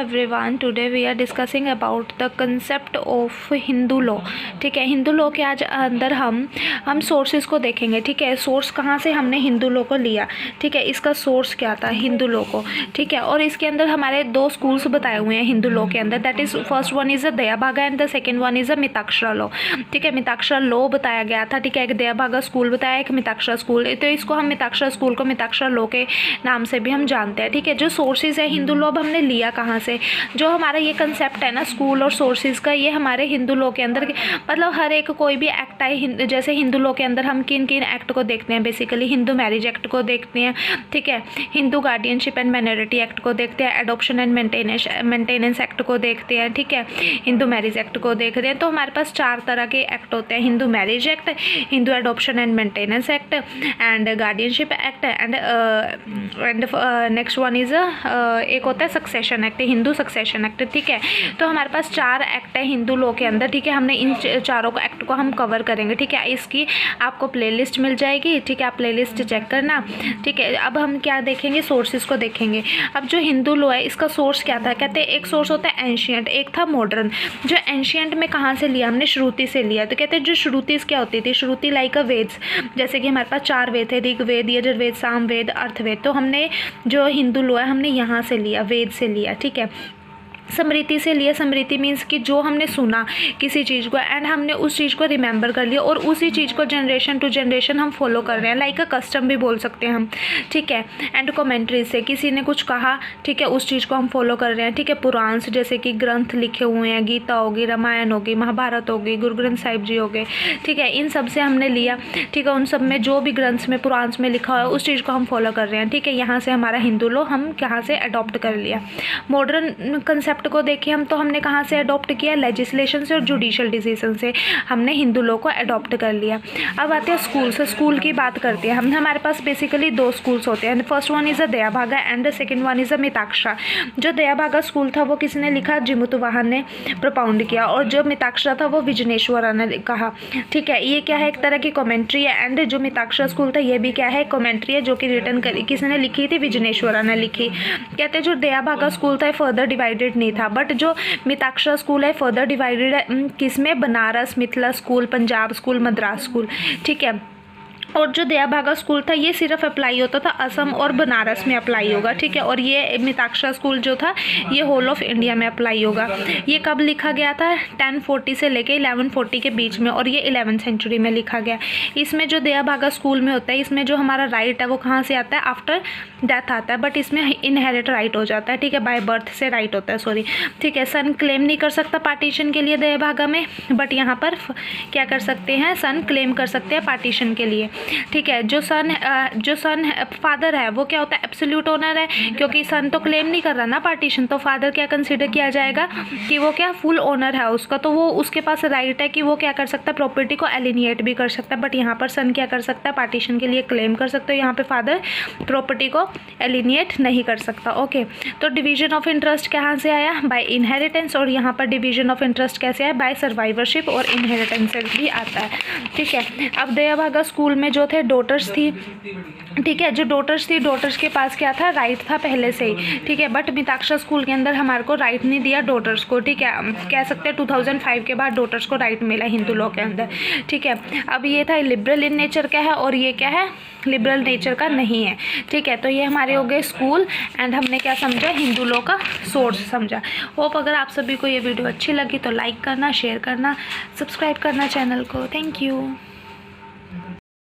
Everyone, today we are discussing about the concept of Hindu law. ठीक है, Hindu law के आज अंदर हम सोर्सेज को देखेंगे। ठीक है, सोर्स कहाँ से हमने हिंदू लॉ को लिया। ठीक है, इसका सोर्स क्या था हिंदू लॉ को। ठीक है, और इसके अंदर हमारे दो स्कूल्स बताए हुए हैं हिंदू लॉ के अंदर। That is first one is a Dayabhaga and the second one is a Mitakshara law. ठीक है, मिताक्षरा लॉ बताया गया था। ठीक है, एक दयाभागा स्कूल बताया, एक मिताक्षरा स्कूल। तो इसको हम मिताक्षरा स्कूल को मिताक्षरा लॉ के नाम से भी हम जानते हैं। ठीक है, जो सोर्सेज है हिंदू लॉ हमने लिया कहाँ से, जो हमारा ये कंसेप्ट है ना स्कूल और सोर्सेज का, ये हमारे हिंदू लॉ के अंदर मतलब हर एक कोई भी एक्ट आए, जैसे हिंदू लॉ के अंदर हम किन किन एक्ट को देखते हैं, बेसिकली हिंदू मैरिज एक्ट को देखते हैं। ठीक है, Hindu guardianship and minority act को देखते हैं, एडॉप्शन एंड मेंटेनेंस एक्ट को देखते हैं। ठीक है, हिंदू मैरिज एक्ट को देखते हैं। तो हमारे पास चार तरह के एक्ट होते हैं, Hindu marriage act, Hindu adoption and maintenance act and guardianship act and next one is एक होता है succession act, Hindu succession act. ठीक है, तो हमारे पास चार एक्ट है हिंदू लॉ के अंदर। ठीक है, हमने इन चारों को एक्ट को हम कवर करेंगे। ठीक है, इसकी आपको प्लेलिस्ट मिल जाएगी। ठीक है, आप प्लेलिस्ट चेक करना। ठीक है, अब हम क्या देखेंगे, सोर्सेज को देखेंगे। अब जो हिंदू लॉ है इसका सोर्स क्या था, कहते हैं एक सोर्स होता है एंशियंट, एक था मॉडर्न। जो एंशियंट में कहाँ से लिया हमने, श्रुति से लिया। तो कहते हैं जो श्रुतिस क्या होती थी, श्रुति लाइक अ वेद्स, जैसे कि हमारे पास चार वेद थे, ऋग्वेद, यजुर्वेद, सामवेद, अर्थवेद। तो हमने जो हिंदू लॉ है हमने यहाँ से लिया, वेद से लिया। ठीक है, स्मृति से लिया। स्मृति मीन्स कि जो हमने सुना किसी चीज़ को एंड हमने उस चीज़ को रिमेंबर कर लिया और उसी चीज़ को जनरेशन टू जनरेशन हम फॉलो कर रहे हैं, लाइक अ कस्टम भी बोल सकते हैं हम। ठीक है, एंड कमेंट्री से किसी ने कुछ कहा, ठीक है, उस चीज़ को हम फॉलो कर रहे हैं। ठीक है, पुराण जैसे कि ग्रंथ लिखे हुए हैं, गीता होगी, रामायण होगी, महाभारत होगी, गुरु ग्रंथ साहिब जी हो गए। ठीक है, इन सब से हमने लिया। ठीक है, उन सब में जो भी ग्रंथ्स में पुराण में लिखा हुआ है उस चीज़ को हम फॉलो कर रहे हैं। ठीक है, यहाँ से हमारा हिंदू लॉ हम कहाँ से अडॉप्ट कर लिया। मॉडर्न कंसेप्ट को देखें हम, तो हमने कहाँ से अडॉप्ट किया, लेजिस्लेशन से और जुडिशियल डिसीजन से हमने हिंदू लॉ को अडॉप्ट कर लिया। अब आते हैं स्कूल से, स्कूल की बात करते हैं हम। हमारे पास बेसिकली दो स्कूल्स होते हैं, first one is a Dayabhaga and the second one is a Mitakshara. जो दयाभागा स्कूल था वो किसने लिखा, जिमुतवाहन ने प्रोपाउंड किया, और जो मिताक्षरा था वो विजनेश्वरा ने कहा। ठीक है, ये क्या है, एक तरह की कमेंट्री है। एंड जो मिताक्षरा स्कूल था ये भी क्या है, कमेंट्री है, जो कि रिटर्न करी किसने लिखी थी, विजनेश्वरा ने लिखी। कहते हैं जो दयाभागा स्कूल था फर्दर डिवाइडेड नहीं था, बट जो मिताक्षरा स्कूल है फर्दर डिवाइडेड है किसमें, Banaras, Mithila school, Punjab school, Madras school. ठीक है, और जो दयाभागा स्कूल था ये सिर्फ अप्लाई होता था असम और बनारस में अप्लाई होगा। ठीक है, और ये मिताक्षरा स्कूल जो था ये होल ऑफ इंडिया में अप्लाई होगा। ये कब लिखा गया था, 1040 से लेके 1140 के बीच में, और ये 11th सेंचुरी में लिखा गया। इसमें जो दयाभागा स्कूल में होता है, इसमें जो हमारा राइट है वो कहाँ से आता है, आफ्टर डेथ आता है, बट इसमें इनहेरिट राइट हो जाता है। ठीक है, बाय बर्थ से राइट होता है, सॉरी। ठीक है, सन क्लेम नहीं कर सकता पार्टीशन के लिए दयाभागा में, बट यहाँ पर क्या कर सकते हैं, सन क्लेम कर सकते हैं पार्टीशन के लिए। ठीक है, जो सन फादर है वो क्या होता है, एब्सोल्यूट ओनर है, क्योंकि सन तो क्लेम नहीं कर रहा ना पार्टीशन, तो फादर क्या कंसीडर किया जाएगा कि वो क्या फुल ओनर है उसका, तो वो उसके पास राइट है कि वो क्या कर सकता है, प्रॉपर्टी को एलिनिएट भी कर सकता है। बट यहाँ पर सन क्या कर सकता है, पार्टीशन के लिए क्लेम कर सकते हो, यहाँ पे फादर प्रॉपर्टी को एलिनिएट नहीं कर सकता। ओके, तो डिवीजन ऑफ इंटरेस्ट कहाँ से आया, बाय इनहेरिटेंस, और यहाँ पर डिवीजन ऑफ इंटरेस्ट कैसे आया, बाय सर्वाइवरशिप और इनहेरिटेंस से भी आता है। ठीक है, अब दयाभागा स्कूल में जो थे डॉटर्स थी। ठीक है, जो डॉटर्स थी, डॉटर्स के पास क्या था, राइट था पहले से ही। ठीक है, बट मिताक्षरा स्कूल के अंदर हमारे को राइट नहीं दिया डॉटर्स को। ठीक है, कह सकते हैं 2005 के बाद डॉटर्स को राइट मिला हिंदू लॉ के अंदर। ठीक है, अब ये था लिबरल इन नेचर का है, और ये क्या है, लिबरल नेचर का नहीं है। ठीक है, तो ये हमारे हो गए स्कूल, एंड हमने क्या समझा, हिंदू लॉ का सोर्स समझा। होप अगर आप सभी को ये वीडियो अच्छी लगी तो लाइक करना, शेयर करना, सब्सक्राइब करना चैनल को। Thank you.